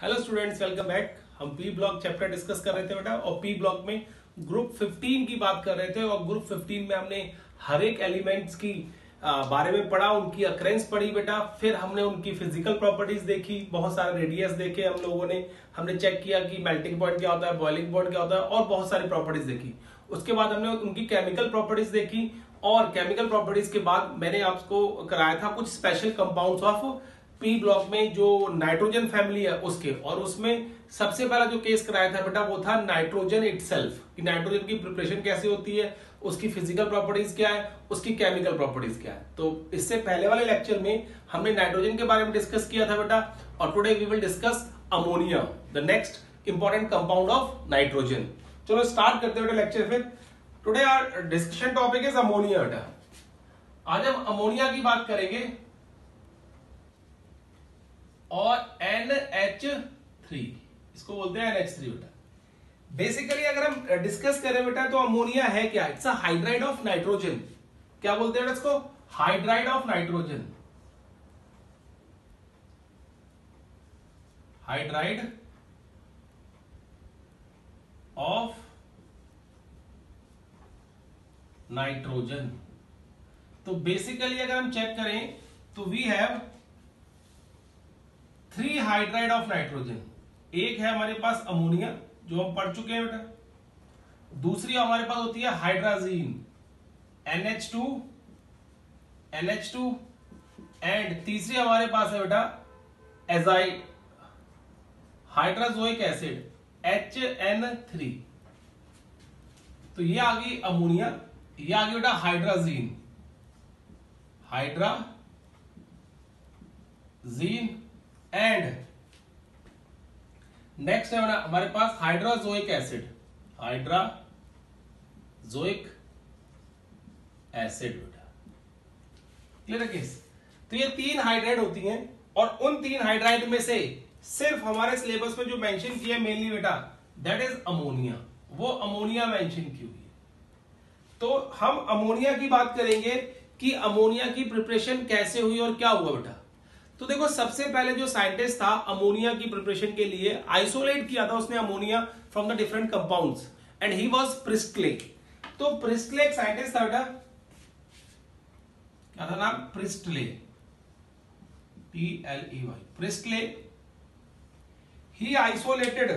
Hello students, welcome back. हम P block chapter discuss कर रहे थे बेटा, और पी ब्लॉक में ग्रुप 15 की बात कर रहे थे। और ग्रुप 15 में हमने हर एक एलिमेंट्स की बारे में पढ़ा, उनकी अक्रेंस पढ़ी बेटा। फिर हमने उनकी फिजिकल प्रॉपर्टीज देखी, बहुत सारे रेडियस देखे हम लोगों ने। हमने चेक किया कि मेल्टिंग पॉइंट क्या होता है, बॉइलिंग पॉइंट क्या होता है, और बहुत सारी प्रॉपर्टीज देखी। उसके बाद हमने उनकी केमिकल प्रॉपर्टीज देखी, और केमिकल प्रॉपर्टीज के बाद मैंने आपको कराया था कुछ special compounds of P block में जो नाइट्रोजन फैमिली है उसके। और उसमें सबसे पहला जो केस कराया था बेटा वो था नाइट्रोजन इटसेल्फ, कि नाइट्रोजन की प्रिपरेशन कैसी होती है, उसकी फिजिकल प्रॉपर्टीज क्या है, उसकी केमिकल प्रॉपर्टीज क्या है। तो इससे पहले वाले लेक्चर में हमने नाइट्रोजन के बारे में डिस्कस किया था बेटा, और today we will discuss ammonia, the next important compound of nitrogen. चलो स्टार्ट करते हैं बेटा लेक्चर। फिर today our discussion topic is ammonia बेटा। आज हम अमोनिया की बात करेंगे, और NH3 इसको बोलते हैं NH3 बेटा। बेसिकली अगर हम डिस्कस करें बेटा तो अमोनिया है क्या? It's a hydride of nitrogen. क्या बोलते हैं इसको? Hydride of nitrogen. Hydride of nitrogen. तो बेसिकली अगर हम चेक करें तो we have 3 hydride of nitrogen. एक है हमारे पास अमोनिया जो हम पढ़ चुके हैं बेटा। दूसरी हमारे पास होती है हाइड्राजीन NH2 एंड तीसरी हमारे पास है बेटा एजाइड हाइड्राजोइक एसिड HN3। तो ये आ गई अमोनिया, ये आ गई बेटा हाइड्राजीन एंड नेक्स्ट है हमारे पास हाइड्राजोइक एसिड बेटा। क्लियर है केस? तो ये 3 हाइड्राइड होती हैं, और उन 3 हाइड्राइड में से सिर्फ हमारे सिलेबस में जो मेंशन किया मेनली बेटा दैट इज अमोनिया। वो अमोनिया मेंशन की हुई है। तो हम अमोनिया की बात करेंगे कि अमोनिया की प्रिपरेशन कैसे हुई और क्या हुआ बेटा। तो देखो, सबसे पहले जो साइंटिस्ट था अमोनिया की प्रिपरेशन के लिए आइसोलेट किया था उसने ammonia from the different compounds, and he was Presley. तो प्रिस्टले एक साइंटिस्ट था बेटा, क्या था नाम? Presley, PLEY, Presley. He isolated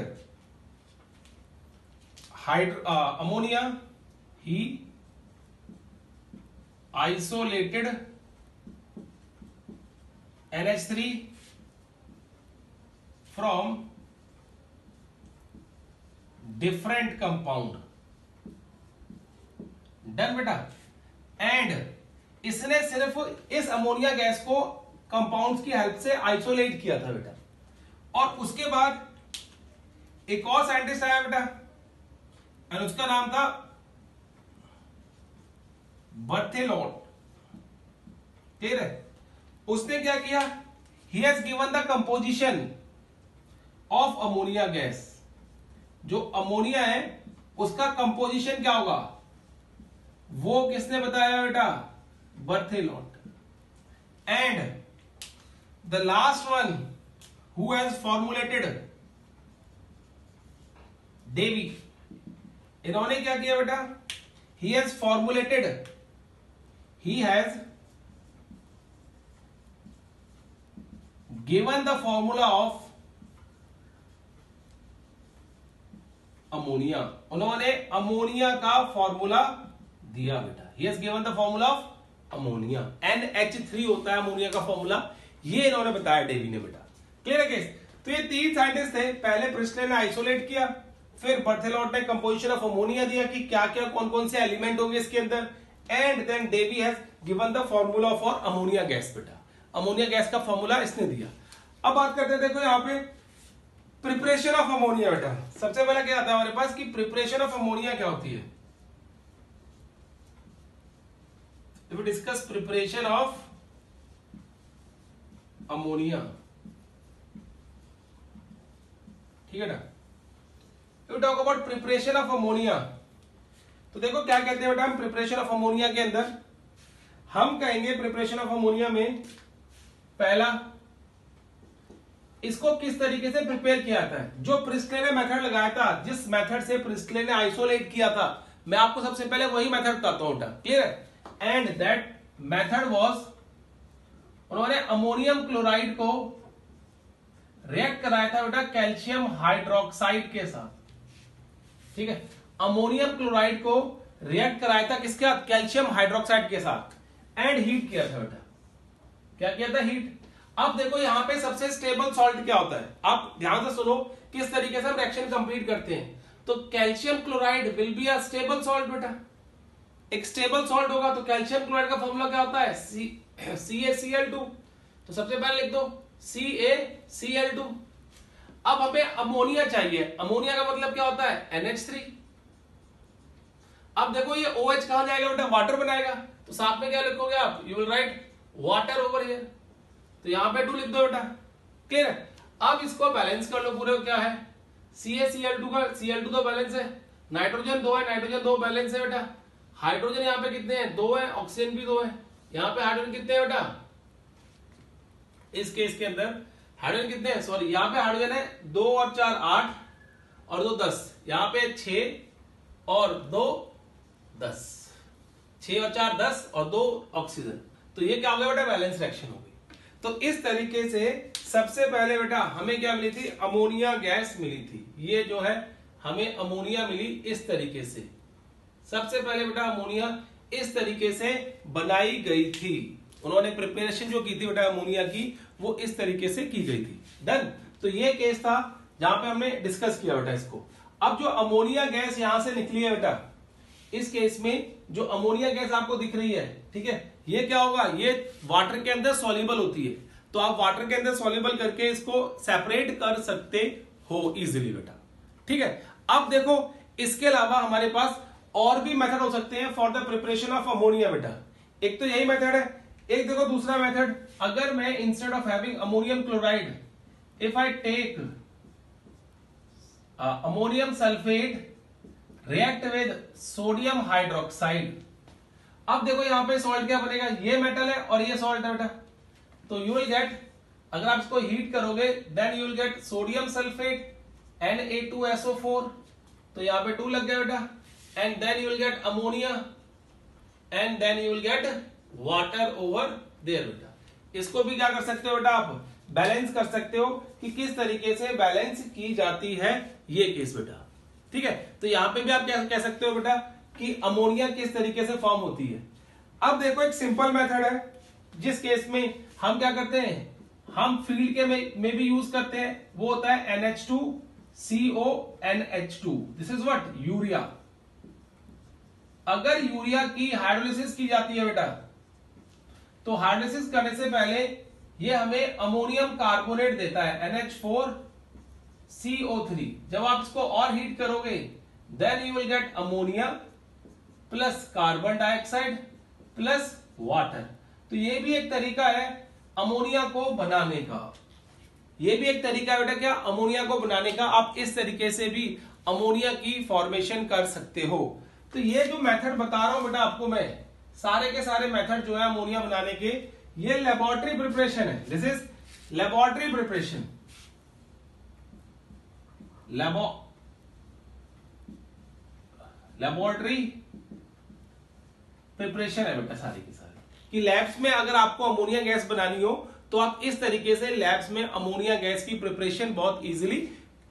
ammonia, he isolated NH3 from different compound। Done बेटा। एंड इसने सिर्फ इस अमोनिया गैस को कंपाउंड्स की हेल्प से आइसोलेट किया था बेटा। और उसके बाद एक और साइंटिस्ट आया बेटा, और उसका नाम था बर्थेलॉट। क्लियर है? उसने क्या किया? He has given the composition of ammonia gas. जो अमोनिया है उसका कंपोजिशन क्या होगा वो किसने बताया बेटा? Berthelot. And the last one who has formulated, Davy. इन्होंने क्या किया बेटा? He has formulated, he has given the formula of ammonia. उन्होंने अमोनिया का फॉर्मूला दिया बेटा। He has given the formula of ammonia. NH3 होता है अमोनिया का फॉर्मूला, ये इन्होंने बताया डेवी ने बेटा। क्लियर है केस? तो ये 3 साइंटिस्ट थे। पहले प्रिस्टले ने आइसोलेट किया, फिर बर्थेलॉट ने कंपोजिशन ऑफ अमोनिया दिया कि क्या क्या कौन कौन से एलिमेंट होंगे इसके अंदर, and then Davy has given the formula for ammonia gas बेटा। अमोनिया गैस का फॉर्मूला इसने दिया। अब बात करते हैं, देखो यहां पे प्रिपरेशन ऑफ अमोनिया बेटा। सबसे पहले क्या आता है हमारे पास कि प्रिपरेशन ऑफ अमोनिया क्या होती है। We discuss preparation of ammonia. ठीक है ना? You talk about preparation of ammonia. तो देखो क्या कहते हैं बेटा हम प्रिपरेशन ऑफ अमोनिया के अंदर। हम कहेंगे प्रिपरेशन ऑफ अमोनिया में पहला इसको किस तरीके से प्रिपेयर किया जाता है। जो प्रिस्टले ने मेथड लगाया था, जिस मेथड से प्रिस्टले ने आइसोलेट किया था, मैं आपको सबसे पहले वही मेथड बताता हूं बेटा, क्लियर है। एंड दैट मेथड वाज, उन्होंने अमोनियम क्लोराइड को रिएक्ट कराया था बेटा कैल्शियम हाइड्रोक्साइड के साथ, ठीक है। अमोनियम क्लोराइड को रिएक्ट कराया था किसके साथ, कैल्शियम हाइड्रोक्साइड के साथ, एंड हीट किया था बेटा। क्या किया था, हीट। अब देखो यहां पे सबसे स्टेबल सॉल्ट क्या होता है, आप ध्यान से सुनो किस तरीके से हम रिएक्शन कंप्लीट करते हैं। तो calcium chloride will be a stable salt बेटा, एक स्टेबल सॉल्ट होगा तो कैल्शियम क्लोराइड का फॉर्मूला क्या होता है, CaCl2। तो सबसे पहले लिख दो CaCl2। अब हमें अमोनिया चाहिए, अमोनिया का मतलब क्या होता है, NH3। अब देखो ये OH कहां जाएगा बेटा, वाटर बनाएगा, तो साथ में क्या लिखोगे आप, you will write water over here, तो यहां पे 2 लिख दो बेटा, क्लियर है। अब इसको बैलेंस कर लो पूरे, क्या है CaCl2 का, Cl2 तो बैलेंस है, नाइट्रोजन 2 है, नाइट्रोजन 2 बैलेंस है बेटा, हाइड्रोजन यहाँ पे कितने हैं, 2 है, ऑक्सीजन भी 2 है, यहाँ पे हाइड्रोजन कितने हैं बेटा, इस केस के अंदर हाइड्रोजन कितने हैं, सॉरी यहाँ पे हाइड्रोजन है 2 और 4 8 और 2 10, यहाँ पे 6 और 2 10, 6 और 4 10 और 2 ऑक्सीजन, तो ये क्या हो गया बेटा, बैलेंस रिएक्शन हो गई। तो इस तरीके से सबसे पहले बेटा हमें क्या मिली थी, अमोनिया गैस मिली थी। ये जो है हमें अमोनिया मिली इस तरीके से, सबसे पहले बेटा अमोनिया इस तरीके से बनाई गई थी। उन्होंने प्रिपरेशन जो की थी बेटा अमोनिया की, वो इस तरीके से की गई थी। डन। तो ये केस था जहां पे हमने डिस्कस किया बेटा इसको। अब जो अमोनिया गैस यहां से निकली है बेटा, इस केस में जो अमोनिया गैस आपको दिख रही है, ठीक है, ये क्या होगा, ये वाटर के अंदर सॉल्युबल होती है, तो आप वाटर के अंदर सॉल्युबल करके इसको सेपरेट कर सकते हो इजीली बेटा, ठीक है। अब देखो इसके अलावा हमारे पास और भी मेथड हो सकते हैं for the preparation of ammonia बेटा। एक तो यही मेथड है, एक देखो दूसरा मेथड, अगर मैं instead of having ammonium chloride, if I take ammonium sulphate react with sodium hydroxide. अब देखो यहां पे सॉल्ट क्या बनेगा, ये मेटल है और ये सॉल्ट है बेटा, तो यू विल गेट, अगर आप इसको हीट करोगे then you will get sodium sulphate Na2SO4, तो यहां पे 2 लग गया बेटा, and then you will get ammonia and then you will get water over there बेटा। इसको भी क्या कर सकते हो बेटा, आप बैलेंस कर सकते हो कि किस तरीके से बैलेंस की जाती है ये केस बेटा, ठीक है। तो यहां पे भी आप क्या कह सकते हो बेटा कि अमोनिया किस तरीके से फॉर्म होती है। अब देखो एक सिंपल मेथड है, जिस केस में हम क्या करते हैं, हम फील्ड के में भी यूज करते हैं, वो होता है NH2CONH2, this is what, urea. अगर यूरिया की हाइड्रोलिसिस की जाती है बेटा, तो हाइड्रोलिसिस करने से पहले ये हमें अमोनियम कार्बोनेट देता है NH4CO3। जब आप इसको और हीट करोगे then you will get ammonia plus carbon dioxide plus water. तो ये भी एक तरीका है अमोनिया को बनाने का, ये भी एक तरीका है बेटा क्या, अमोनिया को बनाने का। आप इस तरीके से भी अमोनिया की फॉर्मेशन कर सकते हो। तो ये जो मेथड बता रहा हूं बेटा आपको मैं, सारे के सारे मेथड जो है अमोनिया बनाने के, ये लेबोरेटरी प्रिपरेशन है, this is laboratory preparation, laboratory preparation है बेटा सारी की सारी, कि लैब्स में अगर आपको अमोनिया गैस बनानी हो तो आप इस तरीके से लैब्स में अमोनिया गैस की प्रिपरेशन बहुत इजीली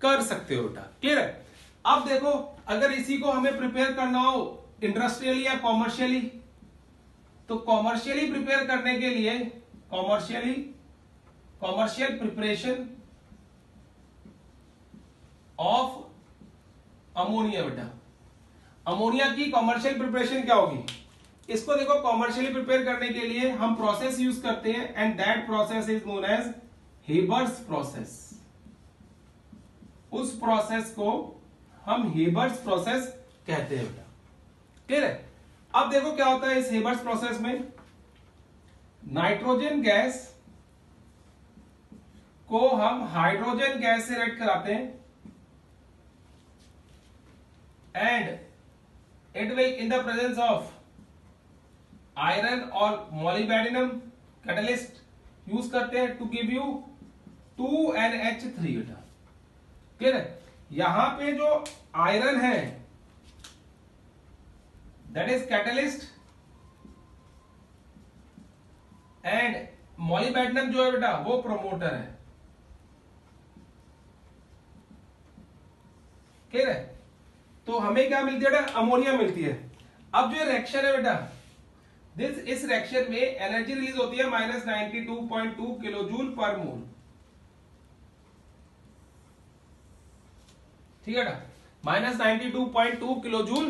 कर सकते हो बेटा, क्लियर है। अब देखो अगर इसी को हमें प्रिपेयर करना हो इंडस्ट्रियली या कॉमर्शियली, तो कॉमर्शियली प्रिपेयर करने के लिए कॉमर्शियल प्रिपरेशन ऑफ अमोनिया बेटा, अमोनिया की कॉमर्शियल प्रिपरेशन क्या होगी, इसको देखो कॉमर्शियली प्रिपेयर करने के लिए हम प्रोसेस यूज करते हैं, and that process is known as Haber's process. उस प्रोसेस को हम हेबर्स प्रोसेस कहते हैं बेटा, क्लियर है। अब देखो क्या होता है इस हेबर्स प्रोसेस में, नाइट्रोजन गैस को हम हाइड्रोजन गैस से रिएक्ट कराते हैं, and it will in the presence of iron और मोलिब्डेनम कैटलिस्ट यूज करते हैं टू गिव यू 2NH3 बेटा, क्लियर है। यहां पे जो आयरन है that is catalyst and molybdenum जो है बेटा वो प्रोमोटर है, क्लियर है। तो हमें क्या मिलती है बेटा, अमोनिया मिलती है। अब जो रिएक्शन है बेटा, इस रिएक्शन में एनर्जी रिलीज होती है -92.2 किलोजूल पर मोल, ठीक है बेटा। -92.2 किलोजूल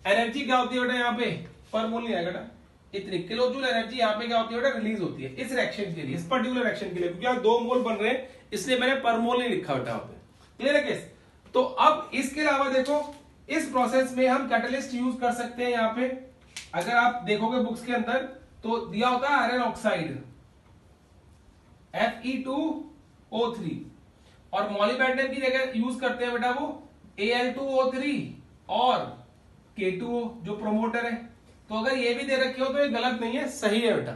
एनर्जी क्या होती है बेटा यहाँ पे, पर मोल नहीं आएगा बेटा, इतनी किलोजूल एनर्जी यहाँ पे क्या होती है बेटा, रिलीज होती है इस रिएक्शन के लिए, इस पर्टिकुलर रिएक्शन के लिए, क्योंकि यहाँ 2 मोल बन रहे हैं इसलिए मैंने पर मोल नहीं लिखा बेटा यहाँ पे, क्लियर है केस। तो अब इसके अलावा देखो इस प्रोसेस में हम कैटलिस्ट यूज कर सकते हैं। यहाँ पे अगर आप देखोगे बुक्स के अंदर तो दिया होता है आयरन ऑक्साइड Fe2O3, और मॉलिब्डेनम की जगह यूज करते हैं बेटा वो Al2O3 और K2O जो प्रोमोटर है। तो अगर ये भी दे रखे हो तो ये गलत नहीं है, सही है बेटा,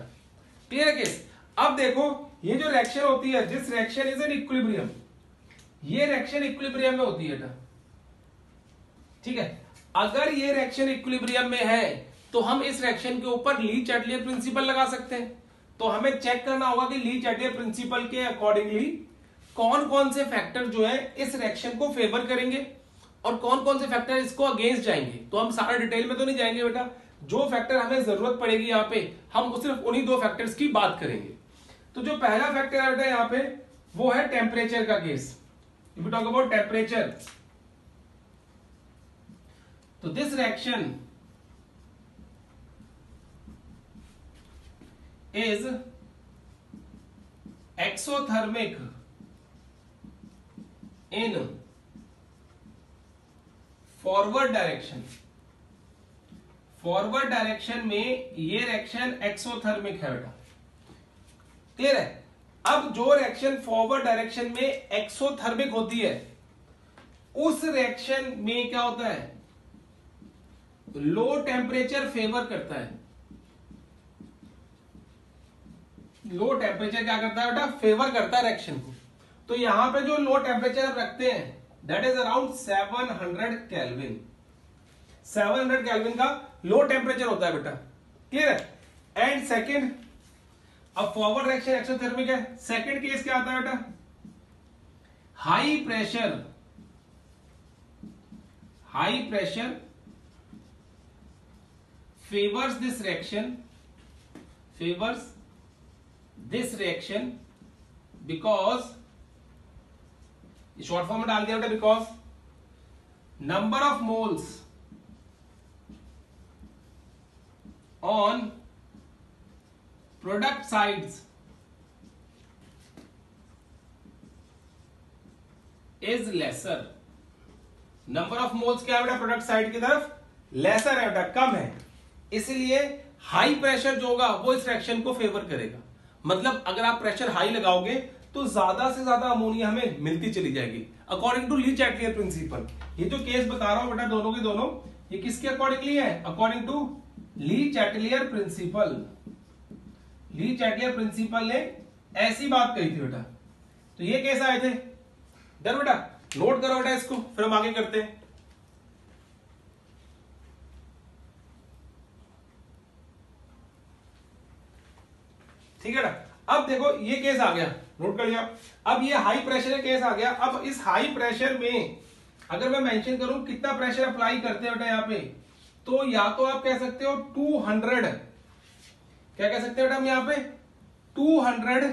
क्लियर है केस। अब देखो ये जो रिएक्शन होती है, this reaction is an equilibrium, ये रिएक्शन इक्विलिब्रियम में होती है बेटा, ठीक है। अगर ये रिएक्शन इक्विलिब्रियम में है तो हम इस रिएक्शन के ऊपर ली चैटलियर प्रिंसिपल लगा सकते हैं। तो हमें चेक करना होगा कि ली चैटलियर प्रिंसिपल के अकॉर्डिंगली कौन कौन से फैक्टर जो है इस रिएक्शन को फेवर करेंगे और कौन कौन से फैक्टर इसको अगेंस्ट जाएंगे। तो हम सारा डिटेल में तो नहीं जाएंगे बेटा, जो फैक्टर हमें जरूरत पड़ेगी यहाँ पे हम सिर्फ उन्हीं 2 फैक्टर्स की बात करेंगे। तो जो पहला फैक्टर है बेटा यहाँ पे वो है टेम्परेचर का case. If we talk about temperature, तो this reaction is exothermic in forward direction। Forward direction में ये रिएक्शन एक्सोथर्मिक है बेटा, क्लियर है। अब जो रिएक्शन फॉरवर्ड डायरेक्शन में एक्सोथर्मिक होती है उस रिएक्शन में क्या होता है, लो टेम्परेचर फेवर करता है। लो टेम्परेचर क्या करता है बेटा, फेवर करता है रिएक्शन को। तो यहां पे जो लो टेम्परेचर आप रखते हैं that is around 700 kelvin. 700 kelvin का लो टेम्परेचर होता है बेटा, क्लियर है। एंड सेकेंड, अब फॉरवर्ड रिएक्शन एक्सोथर्मिक है। सेकंड केस क्या आता है बेटा, high pressure favours this reaction because, short form में डाल दिया बेटा, because number of moles on product sides is lesser. Number of moles क्या है बेटा, प्रोडक्ट साइड की तरफ लेसर है बेटा, कम है, इसलिए हाई प्रेशर जो होगा वो इस रिएक्शन को फेवर करेगा। मतलब अगर आप प्रेशर हाई लगाओगे तो ज्यादा से ज्यादा अमोनिया हमें मिलती चली जाएगी according to Le Chatelier principle. ये जो केस बता रहा हूं बेटा दोनों के दोनों, ये किसके अकॉर्डिंगली है, according to Le Chatelier principle. Le Chatelier principle ने ऐसी बात कही थी बेटा। तो ये केस आए थे, डर बेटा नोट करो बेटा इसको, फिर हम आगे करते हैं। ठीक है ना। अब देखो ये केस आ गया, नोट कर लिया। अब ये हाई प्रेशर का केस आ गया। अब इस हाई प्रेशर में अगर मैं मेंशन करूं कितना प्रेशर अप्लाई करते हैं बेटा यहाँ पे, तो या तो आप कह सकते हो 200, क्या कह सकते हैं बेटा हम यहाँ पे 200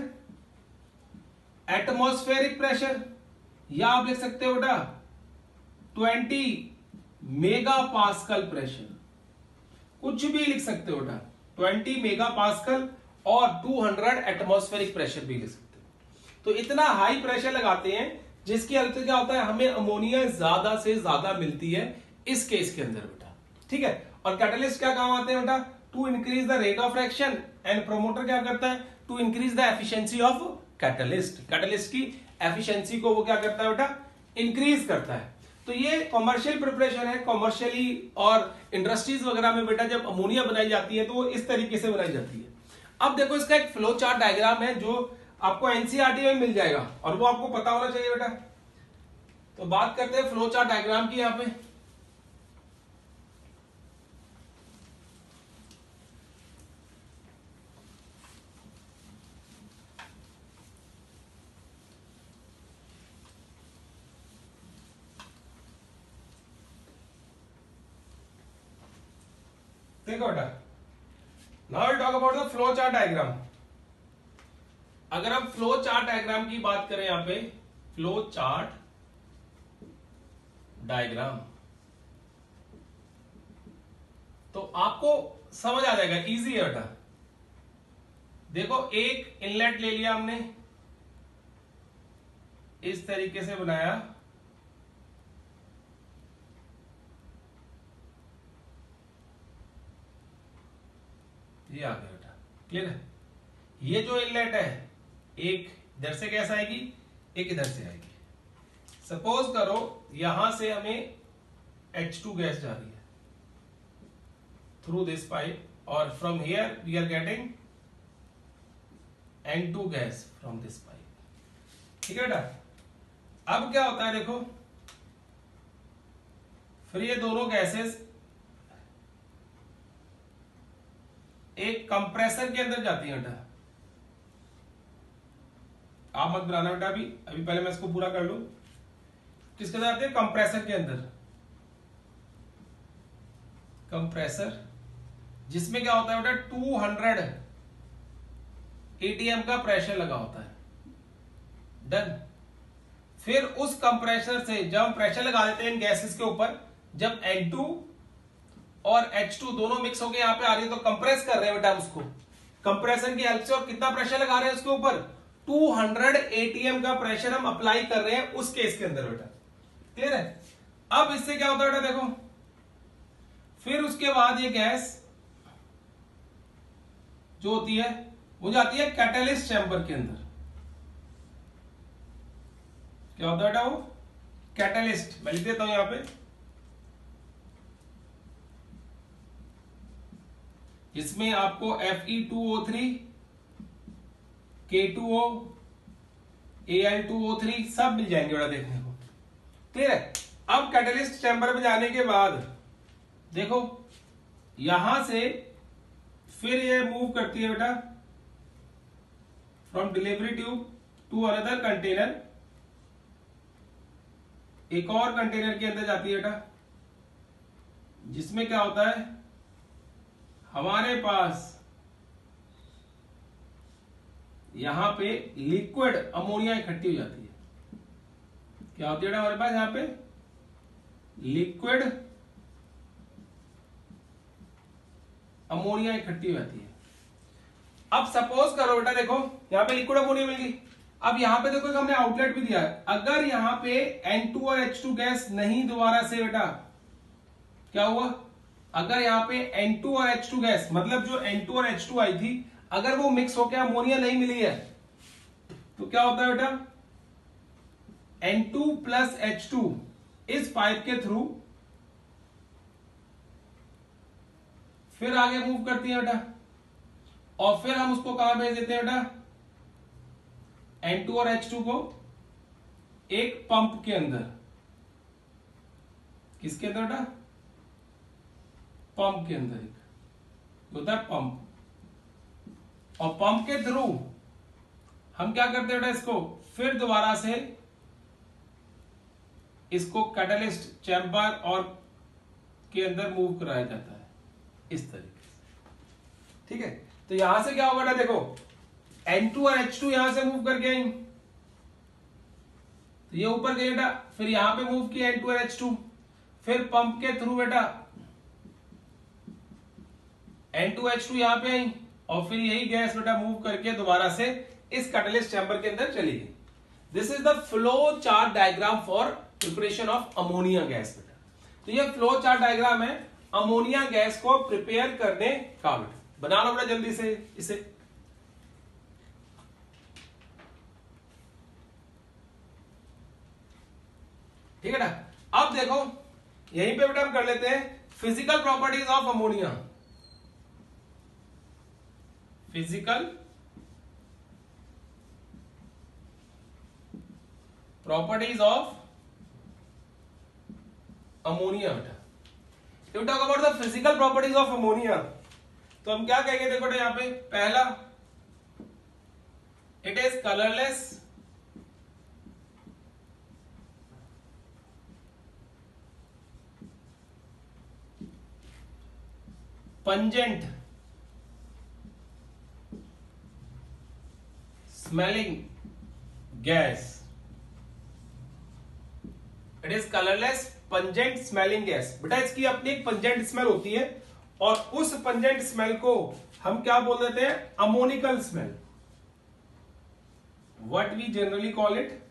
एटमॉस्फेरिक प्रेशर, या आप लिख सकते हो बेटा 20 मेगा पास्कल प्रेशर, कुछ भी लिख सकते हो बेटा, 20 मेगा पास्कल और 200 एटमॉस्फेरिक प्रेशर भी लिख सकते हो। तो इतना हाई प्रेशर लगाते हैं जिसकी वजह से क्या होता है, हमें अमोनिया ज्यादा से ज्यादा मिलती है इस केस के अंदर बेटा। ठीक है। और कैटलिस्ट क्या काम आते हैं बेटा, to increase the rate of reaction, and promoter क्या करता है, to increase the efficiency of catalyst. Catalyst की एफिशिएंसी को वो क्या करता है बेटा, इंक्रीज करता है। तो ये कॉमर्शियल प्रिपरेशन है, कॉमर्शियली और इंडस्ट्रीज वगैरह में बेटा जब अमोनिया बनाई जाती है तो इस तरीके से बनाई जाती है। अब देखो इसका एक फ्लो चार्ट डायग्राम है जो आपको एनसीईआरटी में मिल जाएगा और वो आपको पता होना चाहिए बेटा। तो बात करते हैं फ्लो चार्ट डायग्राम की। यहां पे देखो बेटा, now will talk about the flow chart diagram. अगर हम फ्लो चार्ट डायग्राम की बात करें, यहां पे फ्लो चार्ट डायग्राम, तो आपको समझ आ जाएगा, इजी है बेटा। देखो एक इनलेट ले लिया हमने, इस तरीके से बनाया, ये आ गया बेटा, क्लियर है। ये जो इनलेट है, एक इधर से गैस आएगी, एक इधर से आएगी। सपोज करो यहां से हमें H2 गैस जा रही है थ्रू दिस पाइप, और from here we are getting N2 gas from this pipe. ठीक है बेटा। अब क्या होता है देखो, फिर ये दोनों गैसेस एक कंप्रेसर के अंदर जाती है बेटा। आप मत बनाना बेटा अभी अभी पहले मैं इसको पूरा कर लूं। किसके अंदर आते हैं? कंप्रेसर के अंदर। कंप्रेसर जिसमें क्या होता है बेटा, 200 ATM का प्रेशर लगा होता है। डन। फिर उस कंप्रेसर से जब हम प्रेशर लगा देते हैं इन गैसेस के ऊपर, जब N2 और H2 दोनों मिक्स होकर यहां पे आ रही है, तो कंप्रेस कर रहे हैं बेटा उसको कंप्रेसर की हेल्प से। और कितना प्रेशर लगा रहे हैं उसके ऊपर? 200 ATM का प्रेशर हम अप्लाई कर रहे हैं उस केस के अंदर बेटा। क्लियर है। अब इससे क्या होता है बेटा देखो, फिर उसके बाद ये गैस जो होती है वो जाती है कैटलिस्ट चैम्बर के अंदर। क्या होता है बेटा वो? कैटलिस्ट। मैं लिख देता हूं यहां पे, इसमें आपको Fe2O3, K2O, Al2O3 सब मिल जाएंगे बेटा देखने को। क्लियर है। अब कैटलिस्ट चैम्बर में जाने के बाद देखो यहां से फिर ये मूव करती है बेटा from delivery tube to another container, एक और कंटेनर के अंदर जाती है बेटा, जिसमें क्या होता है, हमारे पास यहां पे लिक्विड अमोनिया इकट्ठी हो जाती है। क्या होती है बेटा हमारे पास यहां पे? लिक्विड अमोनिया इकट्ठी हो जाती है। अब सपोज करो बेटा देखो यहां पे लिक्विड अमोनिया मिल गई। अब यहां पे देखो हमने आउटलेट भी दिया है। अगर यहां पे N2 और H2 गैस नहीं दोबारा से बेटा, क्या हुआ? अगर यहां पे N2 और H2 गैस, मतलब जो N2 और H2 आई थी, अगर वो मिक्स होकर अमोनिया नहीं मिली है, तो क्या होता है बेटा? N2 प्लस H2 इस पाइप के थ्रू फिर आगे मूव करती है बेटा, और फिर हम उसको कहां भेज देते हैं बेटा? N2 और H2 को एक पंप के अंदर। किसके अंदर बेटा? पंप के अंदर। एक होता है पंप, और पंप के थ्रू हम क्या करते हैं बेटा? इसको फिर दोबारा से इसको कैटलिस्ट चैम्बर और के अंदर मूव कराया जाता है इस तरीके से। ठीक है। तो यहां से क्या होगा बेटा देखो, N2 और H2 यहां से मूव करके आई, तो ये ऊपर गई बेटा, फिर यहां पे मूव किया N2 और H2, फिर पंप के थ्रू बेटा N2 H2 यहां पे आई, और फिर यही गैस बेटा मूव करके दोबारा से इस कैटलिस्ट चैम्बर के अंदर चली गई। This is the flow chart diagram for preparation of ammonia gas बेटा। तो ये फ्लो चार्ट डायग्राम है अमोनिया गैस को प्रिपेयर करने का बेटा। बना लो बेटा जल्दी से इसे। ठीक है ना। अब देखो यहीं पे बेटा हम कर लेते हैं physical properties of ammonia. Physical properties of ammonia बेटा। If we talk about the physical properties of ammonia, तो हम क्या कहेंगे, देखो यहाँ पे पहला, it is colorless, pungent, smelling gas. It is colorless, pungent smelling gas. बेटा इसकी अपनी एक पंजेंट स्मेल होती है और उस पंजेंट स्मेल को हम क्या बोल देते हैं, ammoniacal smell. What we generally call it,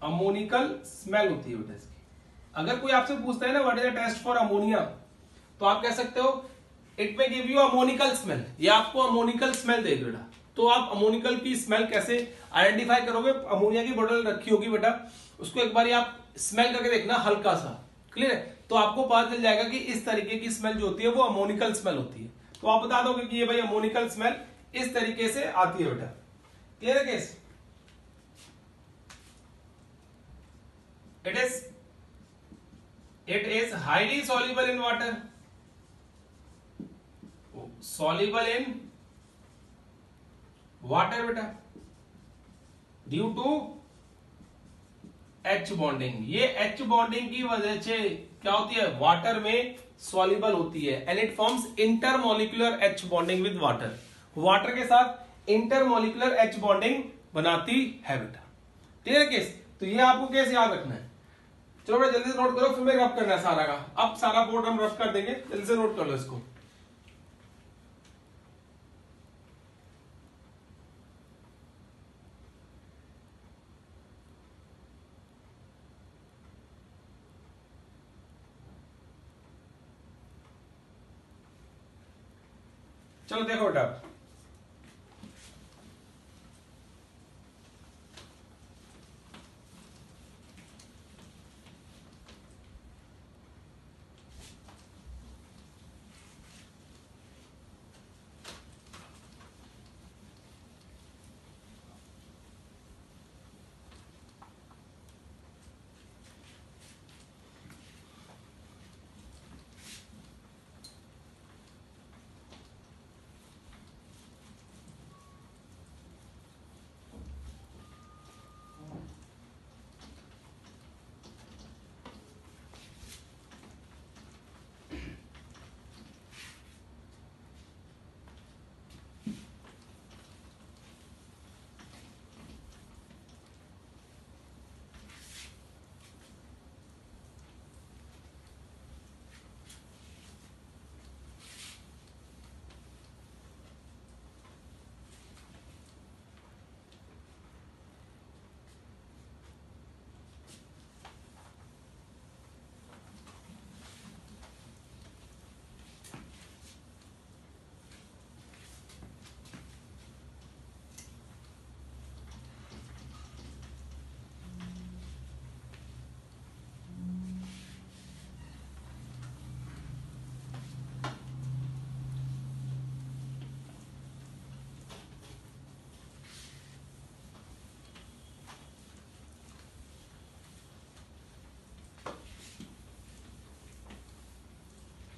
ammoniacal smell होती है बेटा इसकी। अगर कोई आपसे पूछता है ना what is the test for ammonia, तो आप कह सकते हो it may give you ammoniacal smell, या आपको अमोनिकल स्मेल देगा बेटा। तो आप अमोनिकल की स्मेल कैसे आइडेंटिफाई करोगे, अमोनिया की बोतल रखी होगी बेटा, उसको एक बार आप स्मेल करके देखना हल्का सा, क्लियर है, तो आपको पता चल जाएगा कि इस तरीके की स्मेल जो होती है वो अमोनिकल स्मेल होती है। तो आप बता दोगे कि ये भाई अमोनिकल स्मेल इस तरीके से आती है बेटा, क्लियर है case. It is highly soluble in water, soluble in water बेटा, ड्यू टू H बॉन्डिंग। ये H बॉन्डिंग की वजह से क्या होती है, वाटर में सॉल्युबल होती है, and it forms intermolecular H bonding with water. Water के साथ इंटरमोलिकुलर H बॉन्डिंग बनाती है बेटा, ठीक है केस। तो ये आपको कैसे याद रखना है, चलो बेटा जल्दी से नोट करो, फिर मैं रब करना है सारा का। अब सारा बोर्ड हम रब कर देंगे, जल्दी से नोट कर लो इसको। चलो देखो बेटा,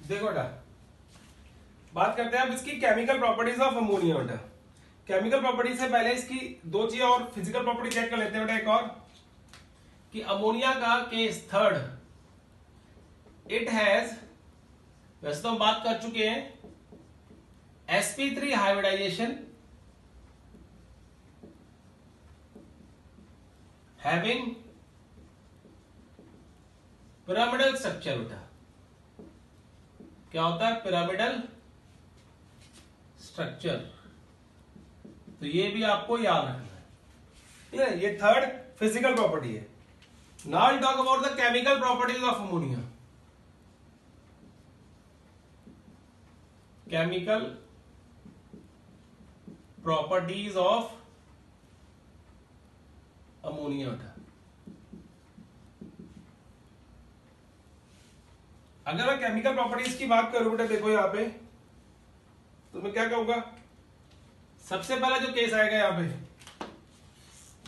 देखो बेटा बात करते हैं अब इसकी केमिकल प्रॉपर्टीज ऑफ अमोनिया बेटा। केमिकल प्रॉपर्टीज से पहले इसकी दो चीजें और फिजिकल प्रॉपर्टी चेक कर लेते हैं बेटा। एक और कि अमोनिया का केस थर्ड, इट हैज, वैसे तो हम बात कर चुके हैं, sp3 hybridisation having pyramidal structure बेटा। क्या होता है पिरामिडल स्ट्रक्चर, तो ये भी आपको याद रखना है, ठीक है। ये थर्ड फिजिकल प्रॉपर्टी है। Now will talk about the chemical properties of ammonia. Chemical properties of ammonia बेटा। अगर मैं केमिकल प्रॉपर्टीज की बात करूं बेटा, देखो यहां पे तो मैं क्या कहूंगा, सबसे पहला जो केस आएगा यहां पे,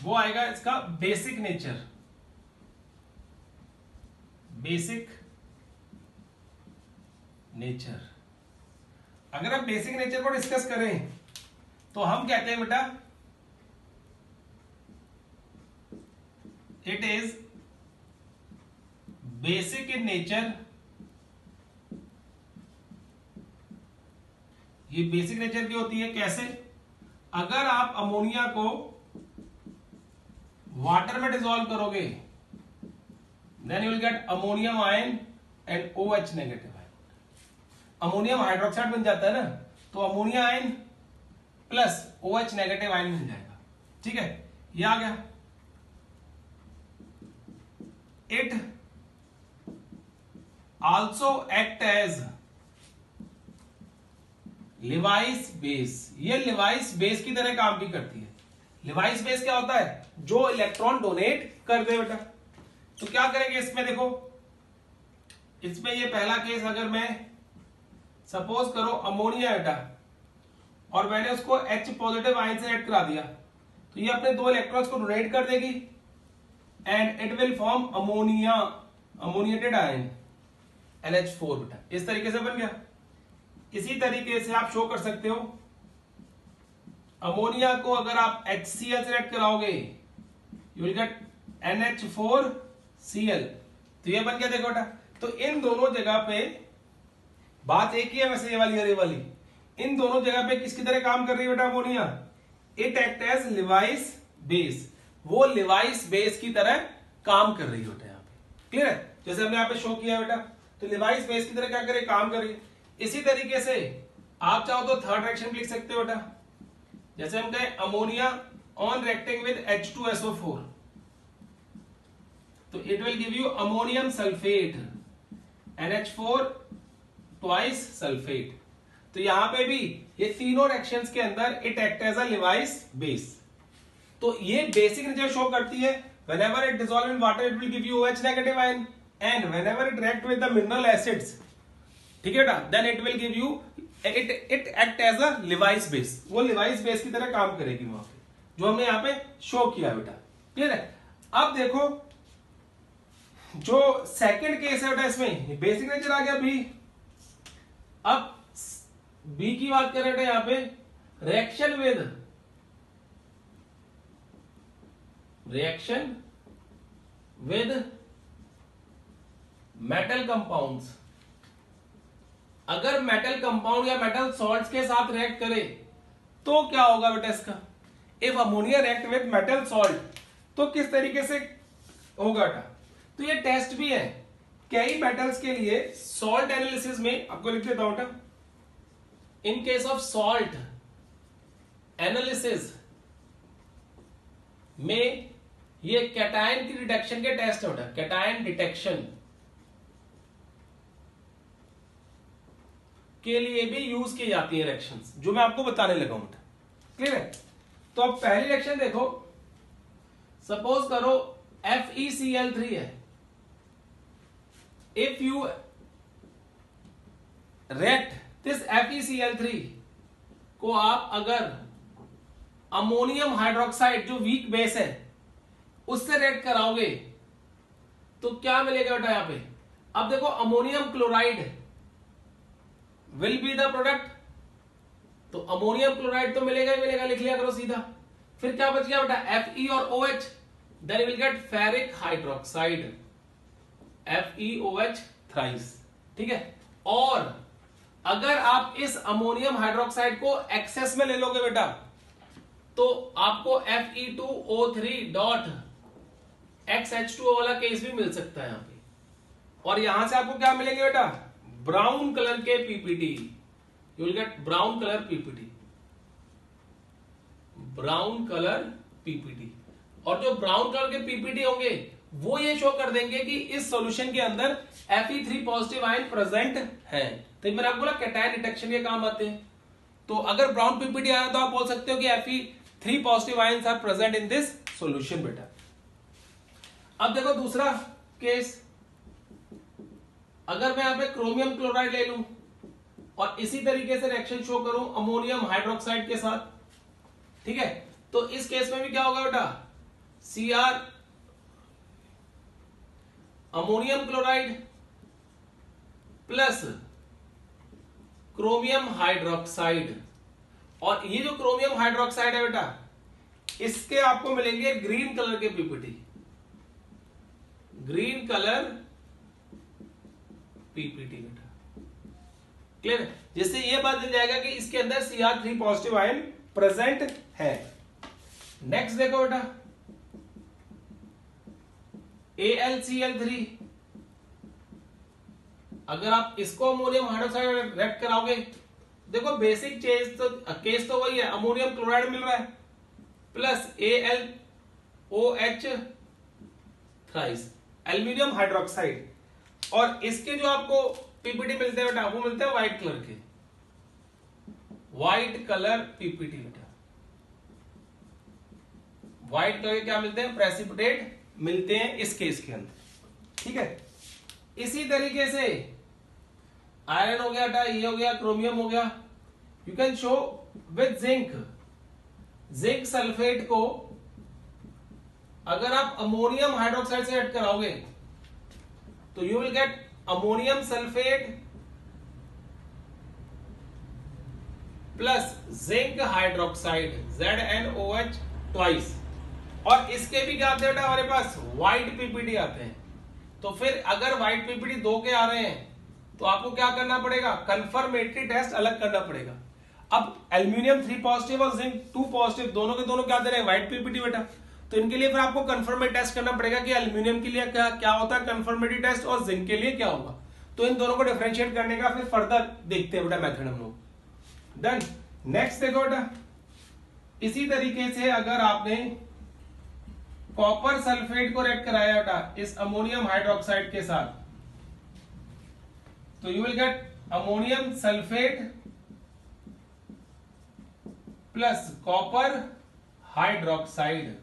वो आएगा इसका बेसिक नेचर। बेसिक नेचर, अगर हम बेसिक नेचर को डिस्कस करें तो हम कहते हैं बेटा it is basic in nature. ये बेसिक नेचर की होती है कैसे? अगर आप अमोनिया को वाटर में डिसॉल्व करोगे then you will get ammonium ion and OH negative ion. Ammonium hydroxide बन जाता है ना, तो ammonia ion plus OH negative ion मिल जाएगा। ठीक है, ये आ गया। It also act as Lewis base. ये लिवाइस बेस की तरह काम भी करती है। लिवाइस बेस क्या होता है? जो इलेक्ट्रॉन डोनेट कर दे बेटा। तो क्या करेंगे इसमें, देखो इसमें ये पहला केस, अगर मैं सपोज करो अमोनिया बेटा और मैंने उसको H पॉजिटिव आयन से ऐड करा दिया, तो ये अपने 2 इलेक्ट्रॉन्स को डोनेट कर देगी and it will form ammonia, ammoniated ion NH4 बेटा। इस तरीके से बन गया। इसी तरीके से आप शो कर सकते हो अमोनिया को अगर आप HCl से ऐड कराओगे यू विल गेट NH4Cl। तो ये बन गया, देखो बेटा। तो इन दोनों जगह पे बात एक ही है वैसे, ये वाली और ये वाली। इन दोनों जगह पे किसकी तरह काम कर रही है बेटा ammonia? It act as Lewis base. वो लिवाइस बेस की तरह काम कर रही है बेटा यहाँ पे। क्लियर है? जैसे हमने यहाँ पे शो किया बेटा, तो लिवाइस बेस की तरह क्या करे, काम कर रही है। इसी तरीके से आप चाहो तो थर्ड रिएक्शन लिख सकते हो बेटा। जैसे हम कहें ammonia on reacting with H2SO4, तो it will give you ammonium sulphate NH4 twice sulphate. तो यहां पे भी ये तीनों रिएक्शंस के अंदर it act as a Lewis base. तो ये बेसिक नेचर शो करती है। whenever it dissolve in water it will give you OH negative ion and whenever it react with the mineral acids, ठीक है बेटा, then it will give you it act as a Lewis base। वो Lewis base की तरह काम करेगी वहां पे, जो हमने यहाँ पे शो किया बेटा। क्लियर है? अब देखो जो सेकंड केस है बेटा, इसमें बेसिक नेचर आ गया बी। अब बी की बात करें बेटा, यहाँ पे रिएक्शन विद मेटल कंपाउंड्स। अगर मेटल कंपाउंड या मेटल सॉल्ट्स के साथ रिएक्ट करे तो क्या होगा बेटा इसका? If ammonia react with metal salt तो किस तरीके से होगा बेटा? तो ये टेस्ट भी है कई मेटल्स के लिए। सॉल्ट एनालिसिस में आपको लिख देता हूं बेटा, in case of salt analysis में ये कैटायन की डिटेक्शन के टेस्ट है बेटा। कैटायन डिटेक्शन के लिए भी यूज की जाती है रिएक्शंस, जो मैं आपको बताने लगा हूं बेटा। क्लियर है? तो अब पहली रिएक्शन देखो, सपोज करो FeCl3 है। If you react this FeCl3 को आप अगर अमोनियम हाइड्रोक्साइड जो वीक बेस है उससे रिएक्ट कराओगे तो क्या मिलेगा बेटा यहाँ पे? अब देखो ammonium chloride will be the product, तो अमोनियम क्लोराइड तो मिलेगा ही मिलेगा, लिख लिया करो सीधा। फिर क्या बच गया बेटा? Fe और OH, then will get ferric hydroxide FeOH thrice. ठीक है? और अगर आप इस अमोनियम हाइड्रोक्साइड को एक्सेस में ले लोगे बेटा तो आपको Fe2O3 डॉट XH2O वाला केस भी मिल सकता है यहां पे। और यहां से आपको क्या मिलेंगे बेटा? ब्राउन कलर के PPT. You will gate brown colour PPT, brown colour PPT. और जो ब्राउन कलर के पीपीटी होंगे वो ये शो कर देंगे कि इस सॉल्यूशन के अंदर Fe3 पॉजिटिव आयन प्रेजेंट है। तो मैंने आपको बोला कैटायन डिटेक्शन के काम आते हैं। तो अगर ब्राउन पीपीटी आया तो आप बोल सकते हो कि Fe3 positive ions are present in this solution बेटा। अब देखो दूसरा केस, अगर मैं यहां पे क्रोमियम क्लोराइड ले लूं और इसी तरीके से रिएक्शन शो करूं अमोनियम हाइड्रोक्साइड के साथ, ठीक है, तो इस केस में भी क्या होगा बेटा? Cr ammonium chloride plus chromium hydroxide, और ये जो क्रोमियम हाइड्रोक्साइड है बेटा, इसके आपको मिलेंगे ग्रीन कलर के पीपीटी, ग्रीन कलर पीपीटी बेटा, क्लियर है? जिससे ये बात मिल जाएगा कि इसके अंदर Cr3 पॉजिटिव आयन प्रेजेंट है। नेक्स्ट देखो बेटा, AlCl3, अगर आप इसको अमोनियम हाइड्रोक्साइड रिएक्ट कराओगे, देखो बेसिक केस तो वही है, अमोनियम क्लोराइड मिल रहा है plus AlOH thrice aluminium hydroxide, और इसके जो आपको पीपीटी मिलते हैं बेटा, वो मिलते हैं व्हाइट कलर के, व्हाइट कलर पीपीटी बेटा, व्हाइट कलर के क्या मिलते हैं, प्रेसिपिटेट मिलते हैं इस केस के अंदर, ठीक है। इसी तरीके से आयरन हो गया बेटा, ये हो गया, क्रोमियम हो गया, you can show with zinc, zinc sulphate को अगर आप अमोनियम हाइड्रोक्साइड से ऐड कराओगे तो you will get ammonium sulphate plus zinc hydroxide ZnOH twice, और इसके भी क्या आते हैं बेटा हमारे पास, व्हाइट पीपीटी आते हैं। तो फिर अगर व्हाइट पीपीटी 2 के आ रहे हैं तो आपको क्या करना पड़ेगा, कंफर्मेटरी टेस्ट अलग करना पड़ेगा। अब एल्यूमिनियम 3 पॉजिटिव और जिंक 2 पॉजिटिव दोनों के दोनों क्या दे रहे हैं, व्हाइट पीपीटी बेटा, तो इनके लिए फिर आपको कंफर्मेटरी टेस्ट करना पड़ेगा कि एल्यूमिनियम के लिए क्या होता है कंफर्मेटरी टेस्ट, और जिंक के लिए क्या होगा। तो इन दोनों को डिफरेंशिएट करने का फिर फर्दर देखते हैं बेटा मेथड हम लोग। डन। नेक्स्ट देखो बेटा, इसी तरीके से अगर आपने कॉपर सल्फेट को रिएक्ट कराया बेटा इस अमोनियम हाइड्रोक्साइड के साथ, तो you will get ammonium sulphate plus copper hydroxide,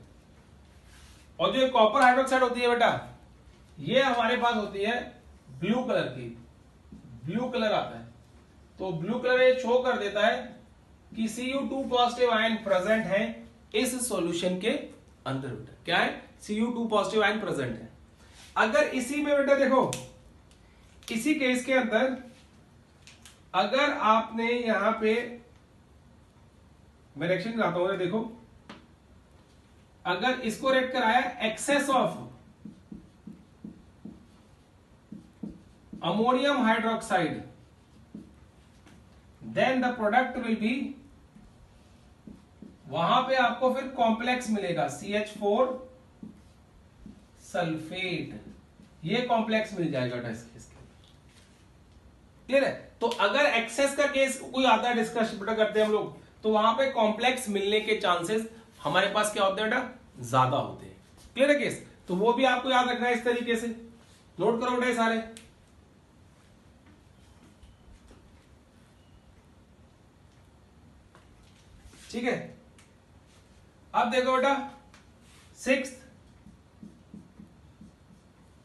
और जो कॉपर हाइड्रोक्साइड होती है बेटा, ये हमारे पास होती है ब्लू कलर की, ब्लू कलर आता है, तो ब्लू कलर ये शो कर देता है कि Cu2 पॉजिटिव आयन प्रेजेंट है इस सॉल्यूशन के अंदर बेटा, क्या है, Cu2 पॉजिटिव आयन प्रेजेंट है। अगर इसी में बेटा देखो, इसी केस के अंदर अगर आपने यहां पे, मैं रिएक्शन कराता हूं, देखो अगर इसको रिएक्ट कराया excess of ammonium hydroxide, then the product will be, वहां पे आपको फिर कॉम्प्लेक्स मिलेगा CH4 सल्फेट, ये कॉम्प्लेक्स मिल जाएगा टेस्ट केस के, क्लियर है। तो अगर एक्सेस का केस कोई आता है, डिस्कस करते हैं हम लोग, तो वहां पे कॉम्प्लेक्स मिलने के चांसेस हमारे पास क्या होते हैं बेटा, ज्यादा होते हैं, क्लियर है केस। तो वो भी आपको याद रखना है, इस तरीके से नोट करो बेटा सारे। ठीक है, अब देखो बेटा 6th,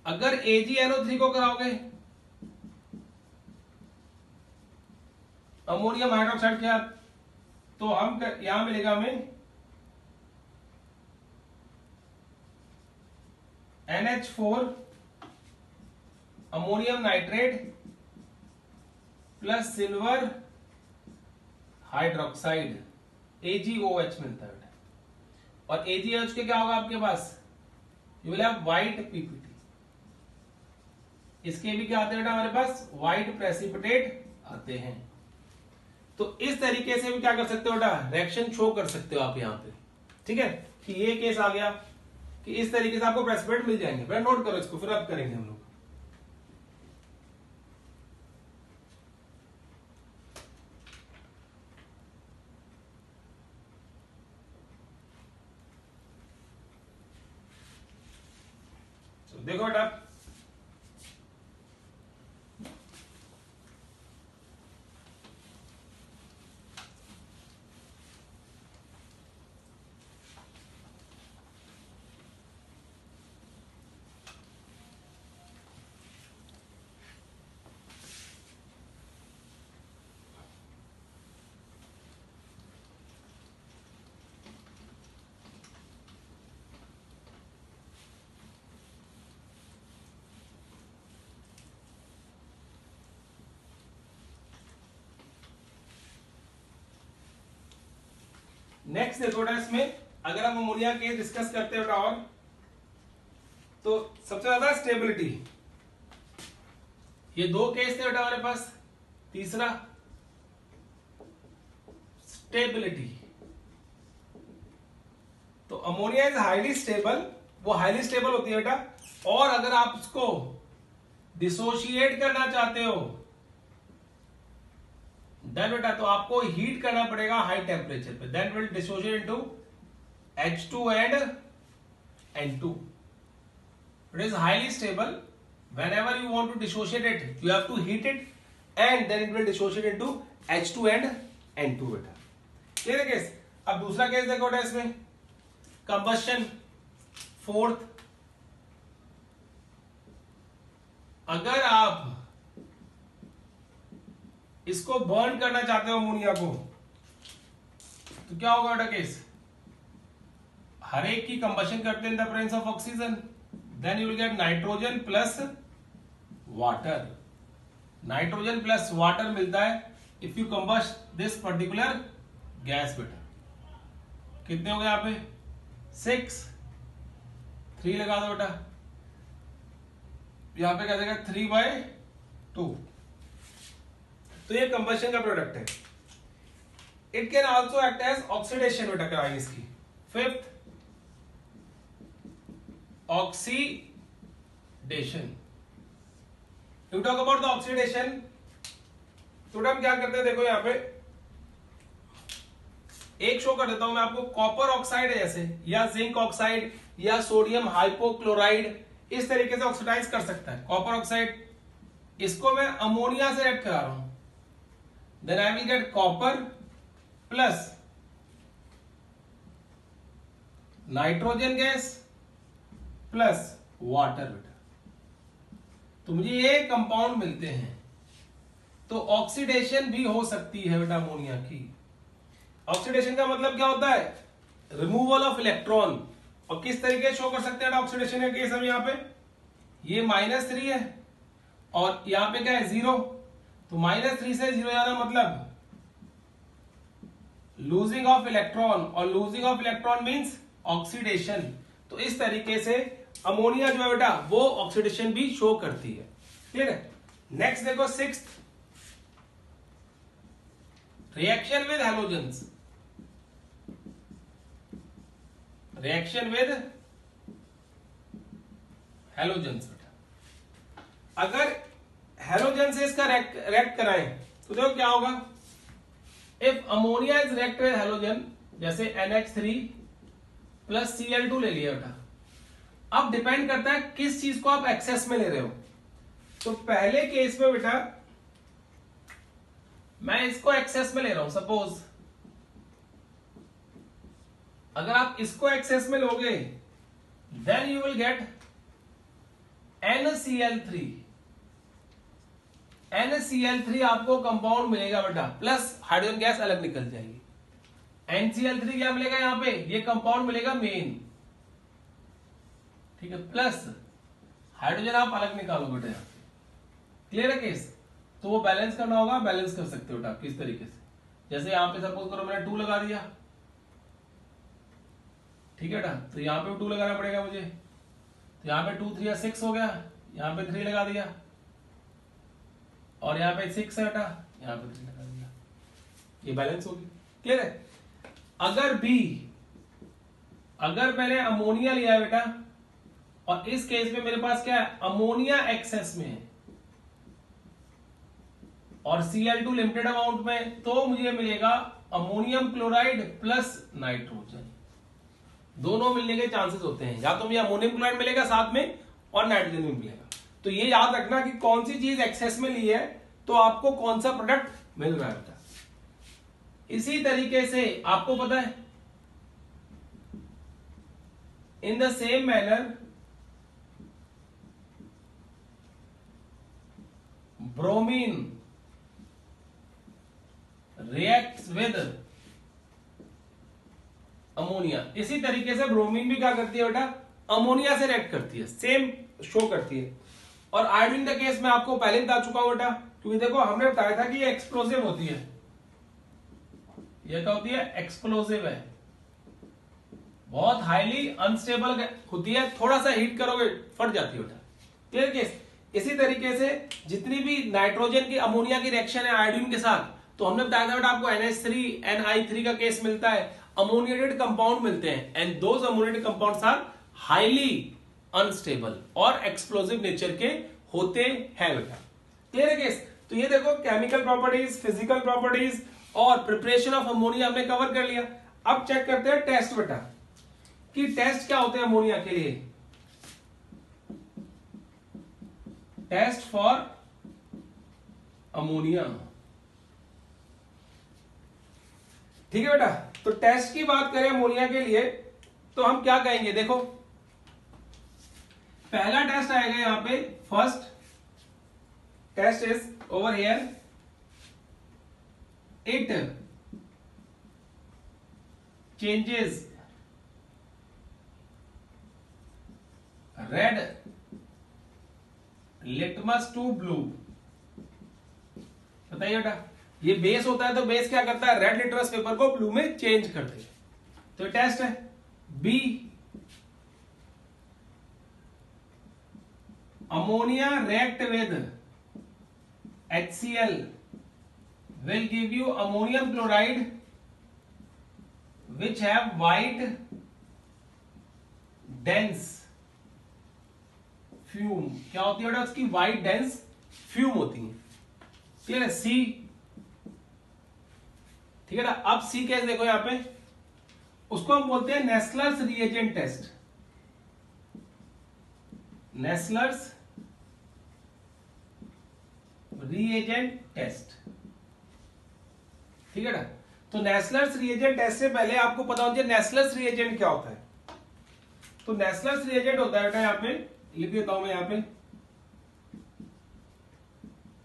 अगर AgNO3 को कराओगे अमोनियम हाइड्रोक्साइड के साथ, तो हम यहां मिलेगा हमें NH4 ammonium nitrate plus silver hydroxide, AgOH मिलता है बेटा, और AgOH के क्या होगा आपके पास, you will have white PPT, इसके भी क्या आते हैं बेटा हमारे पास, व्हाइट प्रेसिपिटेट आते हैं। तो इस तरीके से भी क्या कर सकते हो बेटा, रिएक्शन शो कर सकते हो आप यहां पे, ठीक है, कि ये केस आ गया कि इस तरीके से आपको प्रेसिपिटेट मिल जाएंगे बेटा, नोट करो इसको, फिर अब करेंगे हम लोग। देखो बेटा, नेक्स्ट देखो बेटा, इसमें अगर हम अमोनिया केस डिस्कस करते हैं बेटा, और तो सबसे ज्यादा स्टेबिलिटी, ये दो केस थे बेटा हमारे पास। तीसरा स्टेबिलिटी, तो अमोनिया इज हाईली स्टेबल, वो हाईली स्टेबल होती है बेटा। और अगर आप उसको डिसोशिएट करना चाहते हो देन बेटा तो आपको हीट करना पड़ेगा हाई टेम्परेचर पे, then will dissociate into H2 and N2. It is highly stable. Whenever you want to dissociate it, you have to heat it and then it will dissociate into H2 and N2 बेटा। Clear है case? अब दूसरा case देखो बेटा, इसमें combustion. Fourth, अगर आप इसको बर्न करना चाहते हो अमोनिया को, तो क्या होगा बेटा केस? हर एक की कंबशन करते हैं in the presence of oxygen, then you will get nitrogen plus water. Nitrogen plus water मिलता है if you combust this particular gas बेटा। कितने हो गए यहाँ पे? 6, 3 लगा दो बेटा, यहां पे क्या देगा? 3/2। तो ये कंबशन का प्रोडक्ट है। It can also act as oxidation बेटा कराएंगे इसकी। Fifth, oxidation. You talk about the oxidation, तो हम क्या करते हैं, देखो यहां पे एक शो कर देता हूं मैं आपको। कॉपर ऑक्साइड है जैसे, या जिंक ऑक्साइड, या सोडियम हाइपोक्लोराइड, इस तरीके से ऑक्सीडाइज कर सकता है कॉपर ऑक्साइड। इसको मैं अमोनिया से रिएक्ट करा रहा हूं, then I will get copper plus nitrogen gas plus water बेटा, तो मुझे ये कंपाउंड मिलते हैं। तो ऑक्सीडेशन भी हो सकती है बेटा अमोनिया की। ऑक्सीडेशन का मतलब क्या होता है? Removal of electron. और किस तरीके से शो कर सकते हैं ऑक्सीडेशन का केस? हम यहां पे ये -3 है और यहां पे क्या है? 0। तो -3 से 0 जाना मतलब लूजिंग ऑफ इलेक्ट्रॉन, और losing of electron means oxidation. तो इस तरीके से अमोनिया जो है बेटा वो ऑक्सीडेशन भी शो करती है। क्लियर है? नेक्स्ट देखो, 6th, reaction with halogens. Reaction with halogens बेटा, अगर हैलोजन से इसका रिएक्ट कराएं तो देखो क्या होगा। If ammonia is react with halogen, जैसे NH3 प्लस Cl2 ले लिया बेटा। अब डिपेंड करता है किस चीज को आप एक्सेस में ले रहे हो। तो पहले केस में बेटा मैं इसको एक्सेस में ले रहा हूं, सपोज अगर आप इसको एक्सेस में लोगे then you will gate NCl3। NCl3 आपको कंपाउंड मिलेगा बेटा, प्लस हाइड्रोजन गैस अलग निकल जाएगी। NCl3 क्या मिलेगा यहां पे? ये कंपाउंड मिलेगा मेन, ठीक है, प्लस हाइड्रोजन आप अलग निकालो बेटा यहां से। क्लियर है केस? तो वो बैलेंस करना होगा, बैलेंस कर सकते हो बेटा किस तरीके से। जैसे यहां पे सपोज करो मैंने 2 लगा दिया, ठीक है बेटा, तो यहां पे 2 लगाना पड़ेगा मुझे। तो यहां पे 2 3 6 हो गया, यहां पे 3 लगा दिया, और यहां पे 6 है बेटा, यहां पे 3 लगा दिया, ये बैलेंस होगी। क्लियर है? अगर मैंने अमोनिया लिया है बेटा, और इस केस में मेरे पास क्या है? अमोनिया एक्सेस में है और Cl2 लिमिटेड अमाउंट में, तो मुझे मिलेगा अमोनियम क्लोराइड प्लस नाइट्रोजन। दोनों मिलने के चांसेस होते हैं, या तो मुझे अमोनियम क्लोराइड मिलेगा साथ में और नाइट्रोजन भी मिलेगा। तो ये याद रखना कि कौन सी चीज एक्सेस में ली है तो आपको कौन सा प्रोडक्ट मिल रहा है। इसी तरीके से आपको पता है in the same manner bromine reacts with ammonia. इसी तरीके से ब्रोमीन भी क्या करती है बेटा? अमोनिया से रिएक्ट करती है, सेम शो करती है। और आयोडीन का केस मैं आपको पहले बता चुका हूं बेटा, क्योंकि देखो हमने बताया था कि ये एक्सप्लोसिव होती है। ये क्या होती है? एक्सप्लोसिव है। बहुत हाईली अनस्टेबल होती है, थोड़ा सा हीट करोगे फट जाती है बेटा। Clear case. इसी तरीके से जितनी भी नाइट्रोजन की अमोनिया की रिएक्शन है आयोडीन के साथ, तो हमने बताया था बेटा आपको NH3 NI3 का केस मिलता है, अमोनिएटेड कंपाउंड मिलते हैं, and those ammoniated compounds are highly unstable और एक्सप्लोजिव नेचर के होते हैं बेटा। क्लियर है केस। तो ये देखो केमिकल प्रॉपर्टीज, फिजिकल प्रॉपर्टीज और प्रिपरेशन ऑफ अमोनिया हमने कवर कर लिया। अब चेक करते हैं टेस्ट बेटा कि टेस्ट क्या होते हैं अमोनिया के लिए। टेस्ट फॉर अमोनिया, ठीक है बेटा। तो टेस्ट की बात करें अमोनिया के लिए तो हम क्या कहेंगे, देखो पहला टेस्ट आएगा यहां पे, first test is over here, it changes red litmus to blue. बताइए बेटा, ये बेस होता है तो बेस क्या करता है, रेड लिटमस पेपर को ब्लू में चेंज करते हैं। तो टेस्ट है B, ammonia react with HCl will give you ammonium chloride which have white dense fume। क्या होती है बेटा उसकी, white dense fume होती है। क्लियर है। सी, ठीक है ना। अब सी केस देखो यहां पे, उसको हम बोलते हैं Nessler's reagent test. Nessler's reagent test, ठीक है ना। तो नेस्लर्स रिएजेंट टेस्ट से पहले आपको पता होना चाहिए नेस्लर्स रिएजेंट क्या होता है। तो नेस्लर्स रिएजेंट होता है बेटा, यहां पे लिख देता हूं मैं, यहां पे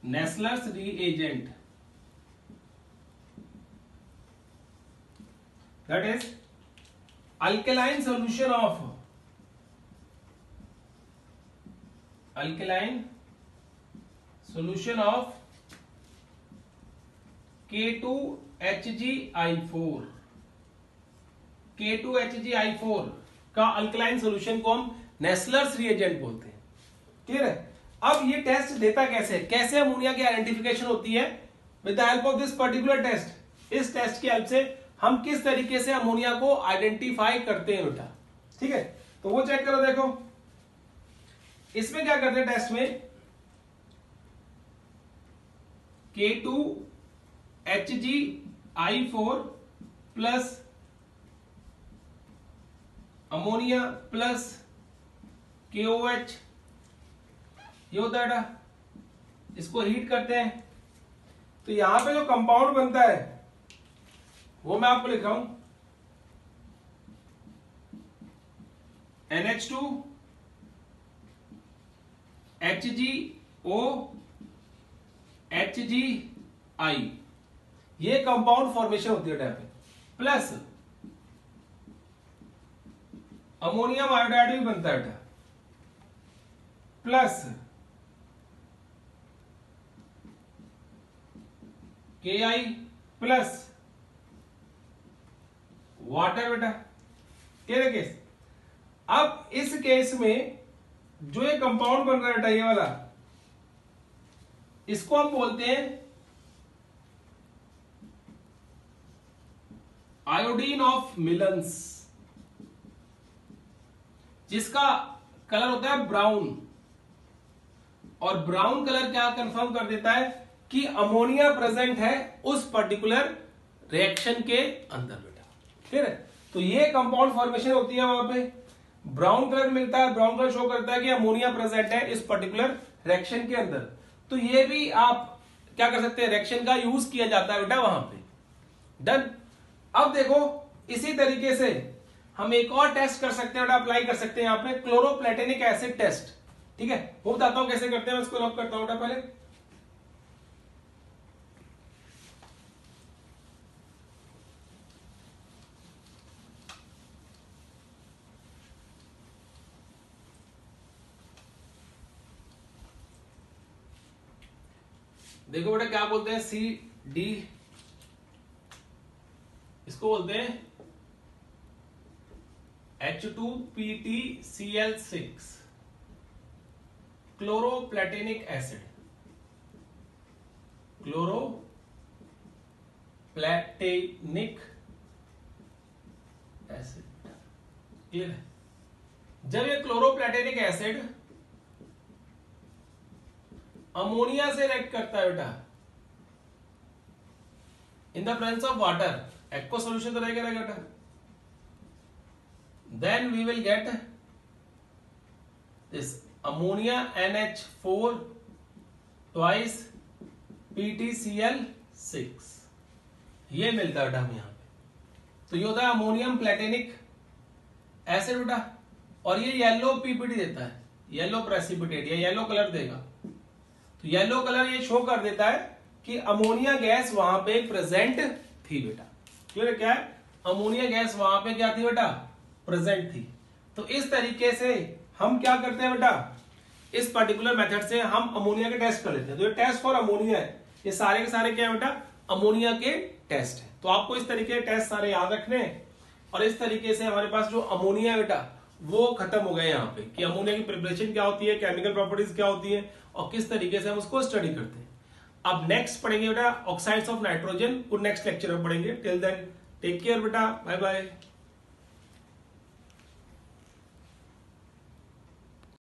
Nessler's reagent that is alkaline solution of alkaline solution of K2HgI4। K2HgI4 का अल्कलाइन सॉल्यूशन को हम नेस्लर्स रिएजेंट बोलते हैं। क्लियर है। अब ये टेस्ट देता कैसे, कैसे अमोनिया की आइडेंटिफिकेशन होती है, with the help of this particular test. इस टेस्ट की हेल्प से हम किस तरीके से अमोनिया को आइडेंटिफाई करते हैं बेटा, ठीक है। तो वो चेक करो, देखो इसमें क्या करते हैं टेस्ट में, K2HgI4 plus ammonia plus KOH, ये होता है बेटा। इसको हीट करते हैं तो यहां पे जो कंपाउंड बनता है वो मैं आपको लिख रहा हूं, NH2 HgO HgI, ये कंपाउंड फॉर्मेशन होती है टाइप पे, प्लस अमोनियम आयोडाइड भी बनता है बेटा, प्लस KI प्लस वाटर बेटा। क्या केस। अब इस केस में जो ये कंपाउंड बन रहा है बेटा, ये वाला, इसको हम बोलते हैं आयोडीन ऑफ मिलन्स, जिसका कलर होता है ब्राउन। और ब्राउन कलर क्या कंफर्म कर देता है कि अमोनिया प्रेजेंट है उस पर्टिकुलर रिएक्शन के अंदर बेटा। ठीक है। तो ये कंपाउंड फॉर्मेशन होती है, वहां पे ब्राउन कलर मिलता है, ब्राउन कलर शो करता है कि अमोनिया प्रेजेंट है इस पर्टिकुलर रिएक्शन के अंदर। तो ये भी आप क्या कर सकते हैं, रिएक्शन का यूज किया जाता है बेटा वहां पे। डन। अब देखो इसी तरीके से हम एक और टेस्ट कर सकते हैं बेटा, अप्लाई कर सकते हैं यहां पे, क्लोरोप्लेटेनिक एसिड टेस्ट। ठीक है, वो बताता हूं कैसे करते हैं, मैं इसको लॉक करता हूं बेटा पहले। देखो बेटा क्या बोलते हैं, CD, इसको बोलते हैं H2PtCl6 chloroplatinic acid, chloroplatinic acid, clear है। जब ये क्लोरोप्लेटेनिक एसिड अमोनिया से रिएक्ट करता है बेटा in the presence of water, aqua solution तो रहेगा बेटा, then we will get this ammonia NH4 twice PtCl6, ये मिलता है बेटा हमें यहां पे। तो ये होता है अमोनियम प्लेटेनिक एसिड बेटा, और ये येलो पीपीटी देता है, येलो प्रेसिपिटेट, या येलो कलर देगा। तो येलो कलर ये शो कर देता है कि अमोनिया गैस वहां पे प्रेजेंट थी बेटा। क्लियर क्या है, अमोनिया गैस वहां पे क्या थी बेटा, प्रेजेंट थी। तो इस तरीके से हम क्या करते हैं बेटा, इस पर्टिकुलर मेथड से हम अमोनिया के टेस्ट कर लेते हैं। तो ये टेस्ट फॉर अमोनिया है, ये सारे के सारे क्या है बेटा, अमोनिया के टेस्ट है। तो आपको इस तरीके के टेस्ट सारे याद रखने हैं, और इस तरीके से हमारे पास जो अमोनिया है बेटा वो खत्म हो गए यहाँ पे, कि अमोनिया की प्रिपरेशन क्या होती है, केमिकल प्रॉपर्टीज क्या होती है, और किस तरीके से हम उसको स्टडी करते हैं। अब नेक्स्ट पढ़ेंगे बेटा ऑक्साइड्स ऑफ नाइट्रोजन, और नेक्स्ट लेक्चर में पढ़ेंगे। टिल देन टेक केयर बेटा, बाय बाय।